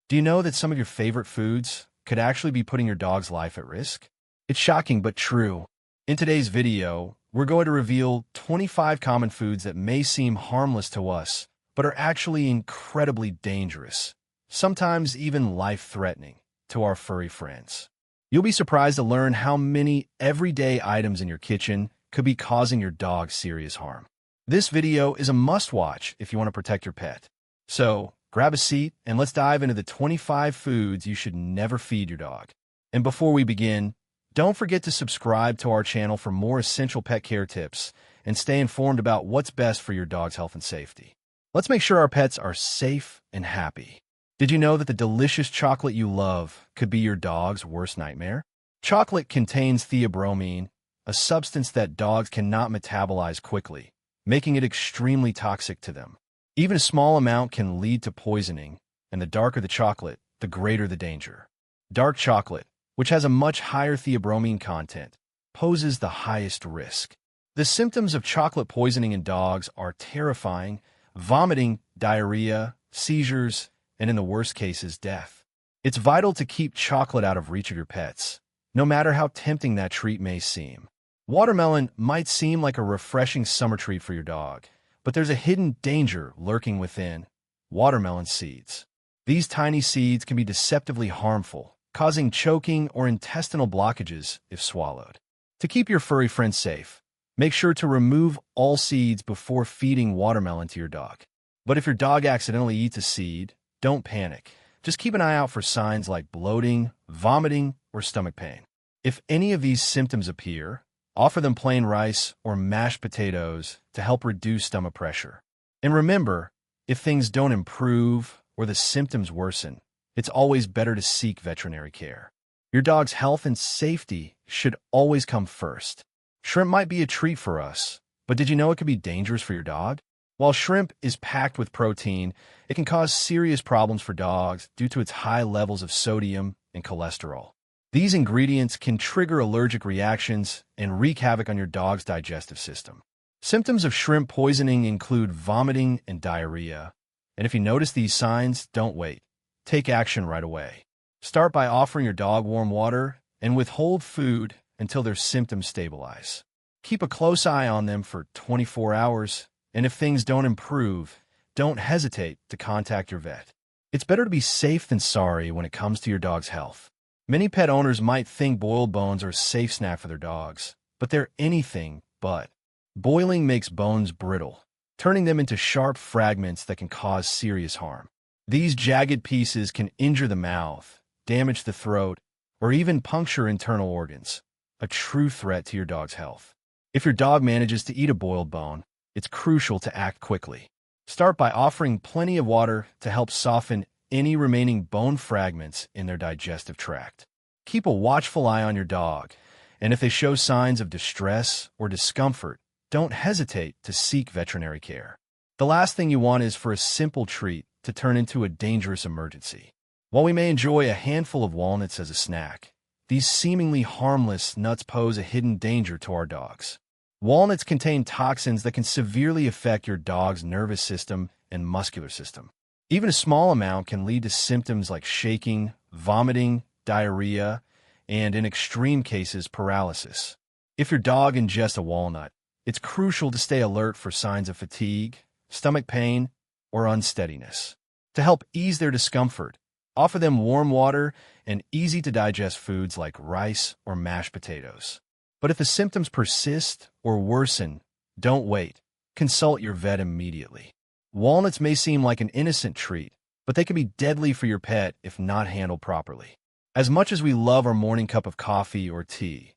Do you know that some of your favorite foods could actually be putting your dog's life at risk? It's shocking but true. In today's video, we're going to reveal 25 common foods that may seem harmless to us, but are actually incredibly dangerous, sometimes even life-threatening, to our furry friends. You'll be surprised to learn how many everyday items in your kitchen could be causing your dog serious harm. This video is a must-watch if you want to protect your pet. So, grab a seat and let's dive into the 25 foods you should never feed your dog. And before we begin, don't forget to subscribe to our channel for more essential pet care tips and stay informed about what's best for your dog's health and safety. Let's make sure our pets are safe and happy. Did you know that the delicious chocolate you love could be your dog's worst nightmare? Chocolate contains theobromine, a substance that dogs cannot metabolize quickly, making it extremely toxic to them. Even a small amount can lead to poisoning, and the darker the chocolate, the greater the danger. Dark chocolate, which has a much higher theobromine content, poses the highest risk. The symptoms of chocolate poisoning in dogs are terrifying: vomiting, diarrhea, seizures, and in the worst cases, death. It's vital to keep chocolate out of reach of your pets, no matter how tempting that treat may seem. Watermelon might seem like a refreshing summer treat for your dog, but there's a hidden danger lurking within: watermelon seeds. These tiny seeds can be deceptively harmful, causing choking or intestinal blockages if swallowed. To keep your furry friends safe, make sure to remove all seeds before feeding watermelon to your dog. But if your dog accidentally eats a seed, don't panic. Just keep an eye out for signs like bloating, vomiting, or stomach pain. If any of these symptoms appear, offer them plain rice or mashed potatoes to help reduce stomach pressure. And remember, if things don't improve or the symptoms worsen, it's always better to seek veterinary care. Your dog's health and safety should always come first. Shrimp might be a treat for us, but did you know it could be dangerous for your dog? While shrimp is packed with protein, it can cause serious problems for dogs due to its high levels of sodium and cholesterol. These ingredients can trigger allergic reactions and wreak havoc on your dog's digestive system. Symptoms of shrimp poisoning include vomiting and diarrhea. And if you notice these signs, don't wait. Take action right away. Start by offering your dog warm water and withhold food until their symptoms stabilize. Keep a close eye on them for 24 hours, and if things don't improve, don't hesitate to contact your vet. It's better to be safe than sorry when it comes to your dog's health. Many pet owners might think boiled bones are a safe snack for their dogs, but they're anything but. Boiling makes bones brittle, turning them into sharp fragments that can cause serious harm. These jagged pieces can injure the mouth, damage the throat, or even puncture internal organs, a true threat to your dog's health. If your dog manages to eat a boiled bone, it's crucial to act quickly. Start by offering plenty of water to help soften any remaining bone fragments in their digestive tract. Keep a watchful eye on your dog, and if they show signs of distress or discomfort, don't hesitate to seek veterinary care. The last thing you want is for a simple treat to turn into a dangerous emergency. While we may enjoy a handful of walnuts as a snack, these seemingly harmless nuts pose a hidden danger to our dogs. Walnuts contain toxins that can severely affect your dog's nervous system and muscular system. Even a small amount can lead to symptoms like shaking, vomiting, diarrhea, and in extreme cases, paralysis. If your dog ingests a walnut, it's crucial to stay alert for signs of fatigue, stomach pain, or unsteadiness. To help ease their discomfort, offer them warm water and easy-to-digest foods like rice or mashed potatoes. But if the symptoms persist or worsen, don't wait. Consult your vet immediately. Walnuts may seem like an innocent treat, but they can be deadly for your pet if not handled properly. As much as we love our morning cup of coffee or tea,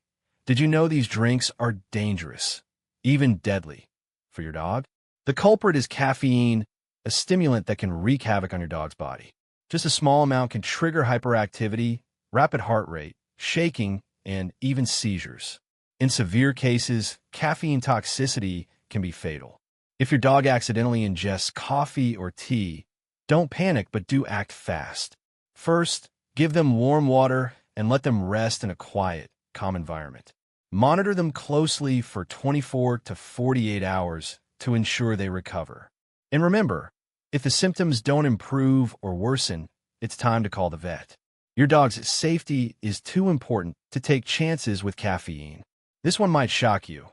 did you know these drinks are dangerous, even deadly, for your dog? The culprit is caffeine, a stimulant that can wreak havoc on your dog's body. Just a small amount can trigger hyperactivity, rapid heart rate, shaking, and even seizures. In severe cases, caffeine toxicity can be fatal. If your dog accidentally ingests coffee or tea, don't panic, but do act fast. First, give them warm water and let them rest in a quiet, calm environment. Monitor them closely for 24 to 48 hours to ensure they recover. And remember, if the symptoms don't improve or worsen, it's time to call the vet. Your dog's safety is too important to take chances with caffeine. This one might shock you.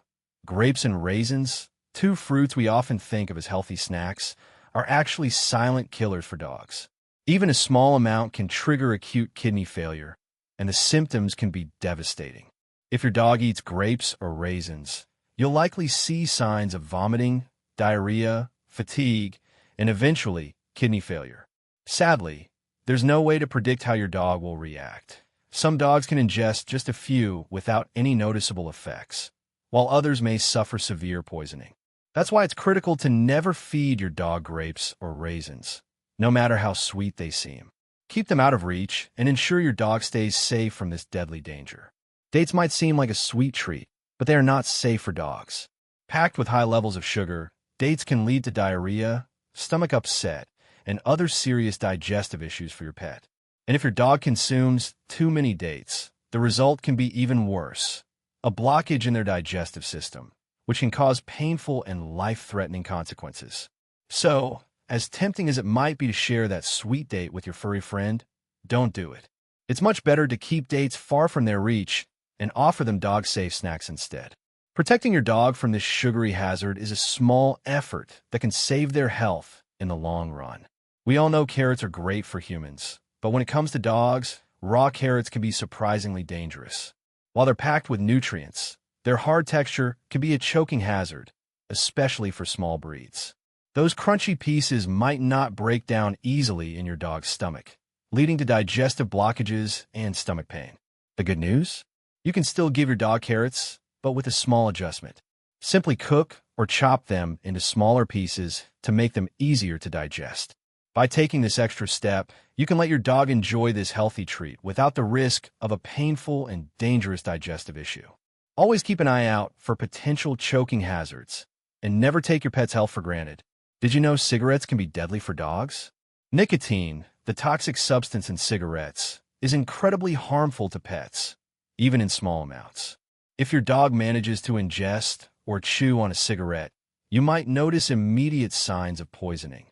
Grapes and raisins, two fruits we often think of as healthy snacks, are actually silent killers for dogs. Even a small amount can trigger acute kidney failure, and the symptoms can be devastating. If your dog eats grapes or raisins, you'll likely see signs of vomiting, diarrhea, fatigue, and eventually kidney failure. Sadly, there's no way to predict how your dog will react. Some dogs can ingest just a few without any noticeable effects, while others may suffer severe poisoning. That's why it's critical to never feed your dog grapes or raisins, no matter how sweet they seem. Keep them out of reach and ensure your dog stays safe from this deadly danger. Dates might seem like a sweet treat, but they are not safe for dogs. Packed with high levels of sugar, dates can lead to diarrhea, stomach upset, and other serious digestive issues for your pet. And if your dog consumes too many dates, the result can be even worse: a blockage in their digestive system, which can cause painful and life-threatening consequences. So, as tempting as it might be to share that sweet date with your furry friend, don't do it. It's much better to keep dates far from their reach and offer them dog-safe snacks instead. Protecting your dog from this sugary hazard is a small effort that can save their health in the long run. We all know carrots are great for humans, but when it comes to dogs, raw carrots can be surprisingly dangerous. While they're packed with nutrients, their hard texture can be a choking hazard, especially for small breeds. Those crunchy pieces might not break down easily in your dog's stomach, leading to digestive blockages and stomach pain. The good news? You can still give your dog carrots, but with a small adjustment. Simply cook or chop them into smaller pieces to make them easier to digest. By taking this extra step, you can let your dog enjoy this healthy treat without the risk of a painful and dangerous digestive issue. Always keep an eye out for potential choking hazards, and never take your pet's health for granted. Did you know cigarettes can be deadly for dogs? Nicotine, the toxic substance in cigarettes, is incredibly harmful to pets, even in small amounts. If your dog manages to ingest or chew on a cigarette, you might notice immediate signs of poisoning: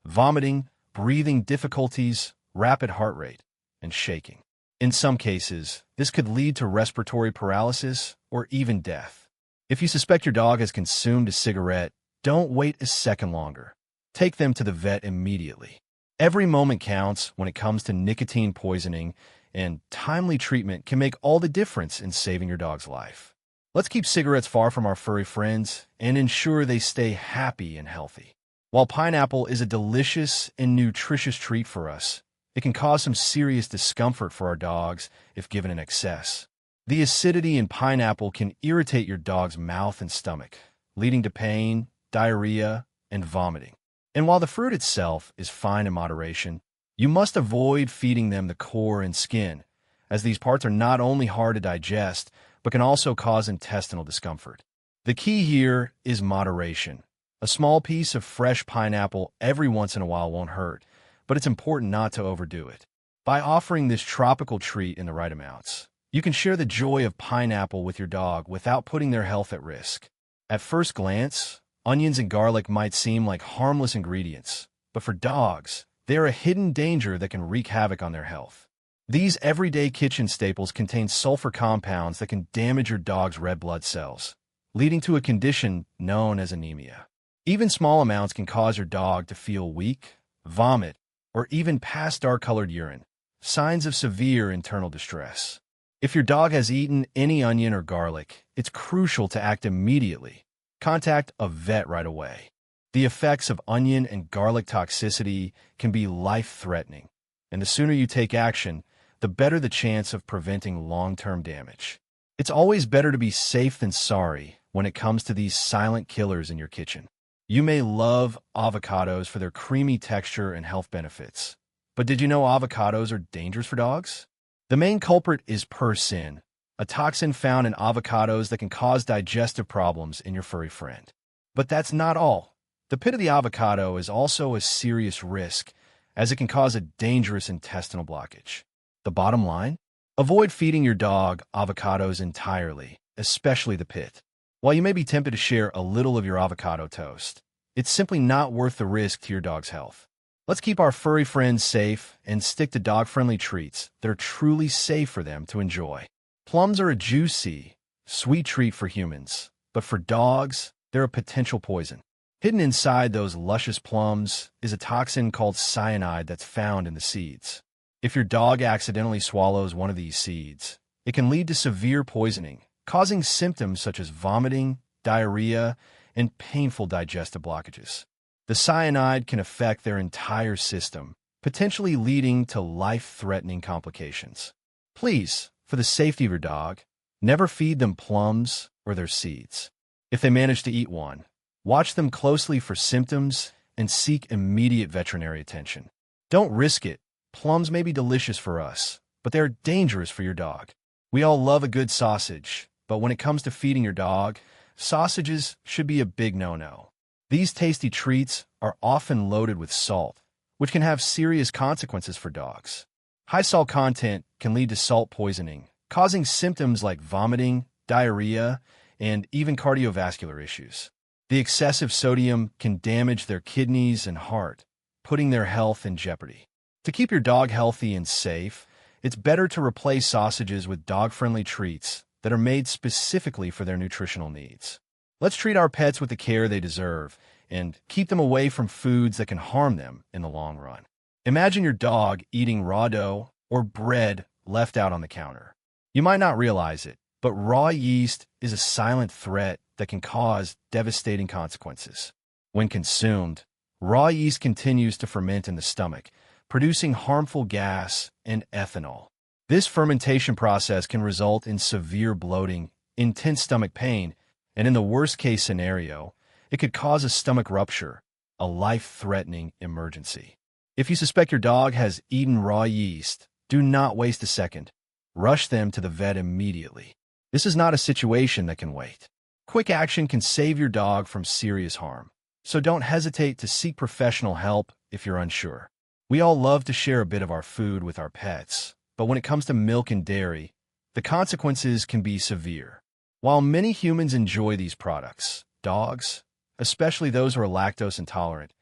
vomiting, breathing difficulties, rapid heart rate, and shaking. In some cases, this could lead to respiratory paralysis or even death. If you suspect your dog has consumed a cigarette, don't wait a second longer. Take them to the vet immediately. Every moment counts when it comes to nicotine poisoning, and timely treatment can make all the difference in saving your dog's life. Let's keep cigarettes far from our furry friends and ensure they stay happy and healthy. While pineapple is a delicious and nutritious treat for us, it can cause some serious discomfort for our dogs if given in excess. The acidity in pineapple can irritate your dog's mouth and stomach, leading to pain, diarrhea, and vomiting. And while the fruit itself is fine in moderation, you must avoid feeding them the core and skin, as these parts are not only hard to digest, but can also cause intestinal discomfort. The key here is moderation. A small piece of fresh pineapple every once in a while won't hurt, but it's important not to overdo it. By offering this tropical treat in the right amounts, you can share the joy of pineapple with your dog without putting their health at risk. At first glance, onions and garlic might seem like harmless ingredients, but for dogs, they are a hidden danger that can wreak havoc on their health. These everyday kitchen staples contain sulfur compounds that can damage your dog's red blood cells, leading to a condition known as anemia. Even small amounts can cause your dog to feel weak, vomit, or even pass dark-colored urine, signs of severe internal distress. If your dog has eaten any onion or garlic, it's crucial to act immediately. Contact a vet right away. The effects of onion and garlic toxicity can be life-threatening, and the sooner you take action, the better the chance of preventing long-term damage. It's always better to be safe than sorry when it comes to these silent killers in your kitchen. You may love avocados for their creamy texture and health benefits, but did you know avocados are dangerous for dogs? The main culprit is persin, a toxin found in avocados that can cause digestive problems in your furry friend. But that's not all. The pit of the avocado is also a serious risk, as it can cause a dangerous intestinal blockage. The bottom line? Avoid feeding your dog avocados entirely, especially the pit. While you may be tempted to share a little of your avocado toast, it's simply not worth the risk to your dog's health. Let's keep our furry friends safe and stick to dog-friendly treats that are truly safe for them to enjoy. Plums are a juicy, sweet treat for humans, but for dogs, they're a potential poison. Hidden inside those luscious plums is a toxin called cyanide that's found in the seeds. If your dog accidentally swallows one of these seeds, it can lead to severe poisoning, causing symptoms such as vomiting, diarrhea, and painful digestive blockages. The cyanide can affect their entire system, potentially leading to life-threatening complications. Please, for the safety of your dog, never feed them plums or their seeds. If they manage to eat one, watch them closely for symptoms and seek immediate veterinary attention. Don't risk it. Plums may be delicious for us, but they're dangerous for your dog. We all love a good sausage, but when it comes to feeding your dog, sausages should be a big no-no. These tasty treats are often loaded with salt, which can have serious consequences for dogs. High salt content can lead to salt poisoning, causing symptoms like vomiting, diarrhea, and even cardiovascular issues. The excessive sodium can damage their kidneys and heart, putting their health in jeopardy. To keep your dog healthy and safe, it's better to replace sausages with dog-friendly treats that are made specifically for their nutritional needs. Let's treat our pets with the care they deserve and keep them away from foods that can harm them in the long run. Imagine your dog eating raw dough or bread left out on the counter. You might not realize it, but raw yeast is a silent threat that can cause devastating consequences. When consumed, raw yeast continues to ferment in the stomach, producing harmful gas and ethanol. This fermentation process can result in severe bloating, intense stomach pain, and in the worst-case scenario, it could cause a stomach rupture, a life-threatening emergency. If you suspect your dog has eaten raw yeast, do not waste a second. Rush them to the vet immediately. This is not a situation that can wait. Quick action can save your dog from serious harm, so don't hesitate to seek professional help if you're unsure. We all love to share a bit of our food with our pets, but when it comes to milk and dairy, the consequences can be severe. While many humans enjoy these products, dogs, especially those who are lactose intolerant,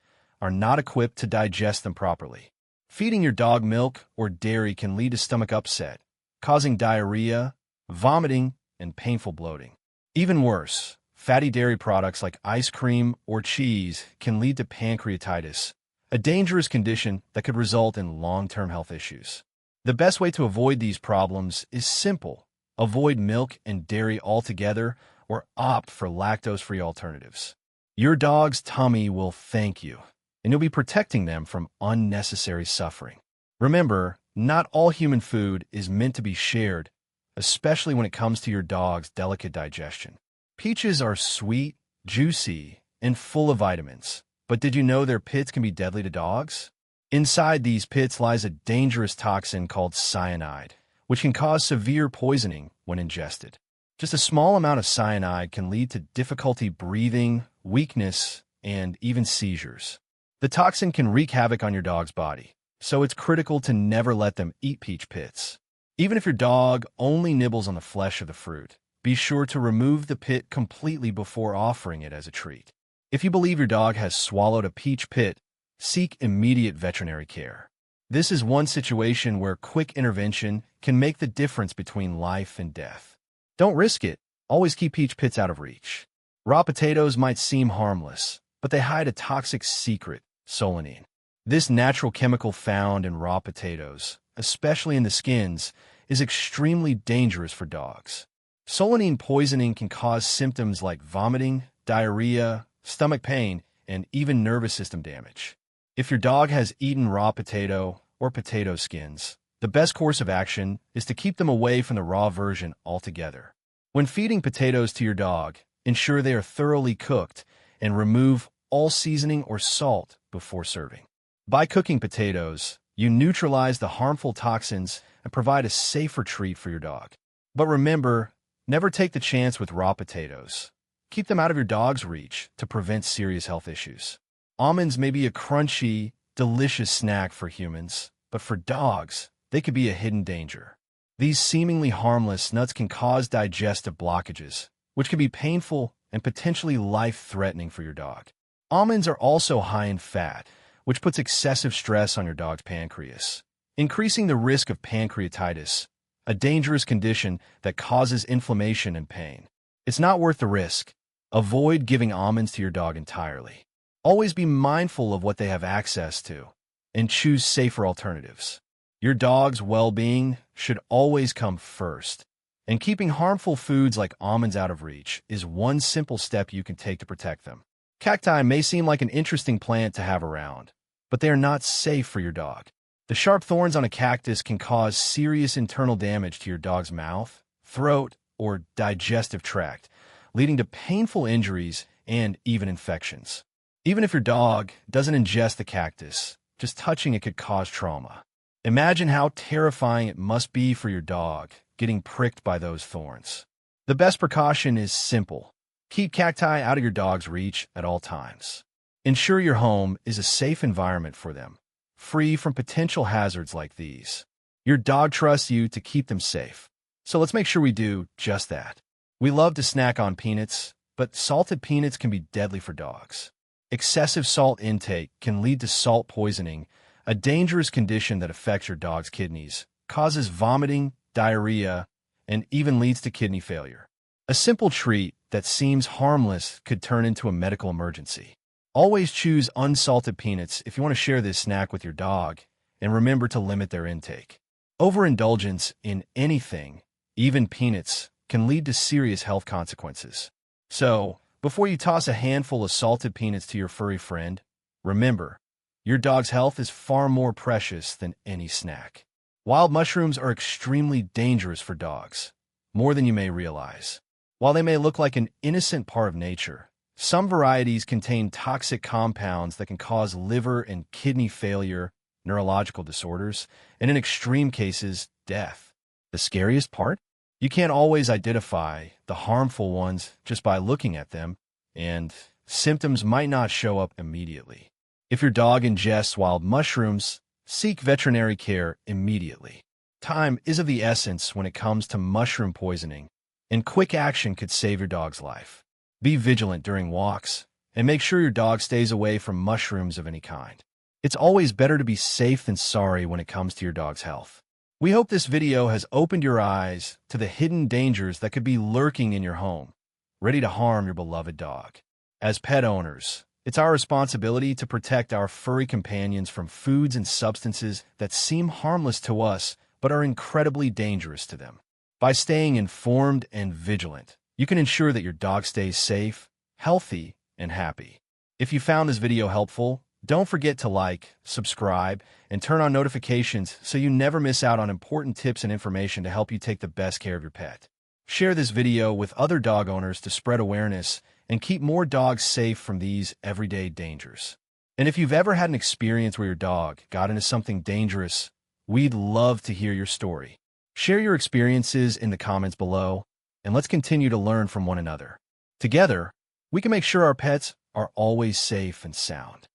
are not equipped to digest them properly. Feeding your dog milk or dairy can lead to stomach upset, causing diarrhea, vomiting, and painful bloating. Even worse, fatty dairy products like ice cream or cheese can lead to pancreatitis, a dangerous condition that could result in long-term health issues. The best way to avoid these problems is simple. Avoid milk and dairy altogether or opt for lactose-free alternatives. Your dog's tummy will thank you, and you'll be protecting them from unnecessary suffering. Remember, not all human food is meant to be shared, especially when it comes to your dog's delicate digestion. Peaches are sweet, juicy, and full of vitamins, but did you know their pits can be deadly to dogs? Inside these pits lies a dangerous toxin called cyanide, which can cause severe poisoning when ingested. Just a small amount of cyanide can lead to difficulty breathing, weakness, and even seizures. The toxin can wreak havoc on your dog's body, so it's critical to never let them eat peach pits. Even if your dog only nibbles on the flesh of the fruit, be sure to remove the pit completely before offering it as a treat. If you believe your dog has swallowed a peach pit, seek immediate veterinary care. This is one situation where quick intervention can make the difference between life and death. Don't risk it. Always keep peach pits out of reach. Raw potatoes might seem harmless, but they hide a toxic secret, solanine. This natural chemical found in raw potatoes, especially in the skins, is extremely dangerous for dogs. Solanine poisoning can cause symptoms like vomiting, diarrhea, stomach pain, and even nervous system damage. If your dog has eaten raw potato or potato skins, the best course of action is to keep them away from the raw version altogether. When feeding potatoes to your dog, ensure they are thoroughly cooked and remove all seasoning or salt before serving. By cooking potatoes, you neutralize the harmful toxins and provide a safer treat for your dog. But remember, never take the chance with raw potatoes. Keep them out of your dog's reach to prevent serious health issues. Almonds may be a crunchy, delicious snack for humans, but for dogs, they could be a hidden danger. These seemingly harmless nuts can cause digestive blockages, which can be painful and potentially life-threatening for your dog. Almonds are also high in fat, which puts excessive stress on your dog's pancreas, increasing the risk of pancreatitis, a dangerous condition that causes inflammation and pain. It's not worth the risk. Avoid giving almonds to your dog entirely. Always be mindful of what they have access to, and choose safer alternatives. Your dog's well-being should always come first, and keeping harmful foods like almonds out of reach is one simple step you can take to protect them. Cacti may seem like an interesting plant to have around, but they are not safe for your dog. The sharp thorns on a cactus can cause serious internal damage to your dog's mouth, throat, or digestive tract, leading to painful injuries and even infections. Even if your dog doesn't ingest the cactus, just touching it could cause trauma. Imagine how terrifying it must be for your dog getting pricked by those thorns. The best precaution is simple. Keep cacti out of your dog's reach at all times. Ensure your home is a safe environment for them, free from potential hazards like these. Your dog trusts you to keep them safe, so let's make sure we do just that. We love to snack on peanuts, but salted peanuts can be deadly for dogs. Excessive salt intake can lead to salt poisoning, a dangerous condition that affects your dog's kidneys, causes vomiting, diarrhea, and even leads to kidney failure. A simple treat that seems harmless could turn into a medical emergency. Always choose unsalted peanuts if you want to share this snack with your dog, and remember to limit their intake. Overindulgence in anything, even peanuts, can lead to serious health consequences. So, before you toss a handful of salted peanuts to your furry friend, remember, your dog's health is far more precious than any snack. Wild mushrooms are extremely dangerous for dogs, more than you may realize. While they may look like an innocent part of nature, some varieties contain toxic compounds that can cause liver and kidney failure, neurological disorders, and in extreme cases, death. The scariest part? You can't always identify the harmful ones just by looking at them, and symptoms might not show up immediately. If your dog ingests wild mushrooms, seek veterinary care immediately. Time is of the essence when it comes to mushroom poisoning, and quick action could save your dog's life. Be vigilant during walks, and make sure your dog stays away from mushrooms of any kind. It's always better to be safe than sorry when it comes to your dog's health. We hope this video has opened your eyes to the hidden dangers that could be lurking in your home, ready to harm your beloved dog. As pet owners, it's our responsibility to protect our furry companions from foods and substances that seem harmless to us but are incredibly dangerous to them. By staying informed and vigilant, you can ensure that your dog stays safe, healthy, and happy. If you found this video helpful, don't forget to like, subscribe, and turn on notifications so you never miss out on important tips and information to help you take the best care of your pet. Share this video with other dog owners to spread awareness and keep more dogs safe from these everyday dangers. And if you've ever had an experience where your dog got into something dangerous, we'd love to hear your story. Share your experiences in the comments below, and let's continue to learn from one another. Together, we can make sure our pets are always safe and sound.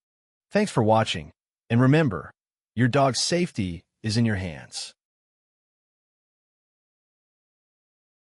Thanks for watching, and remember, your dog's safety is in your hands.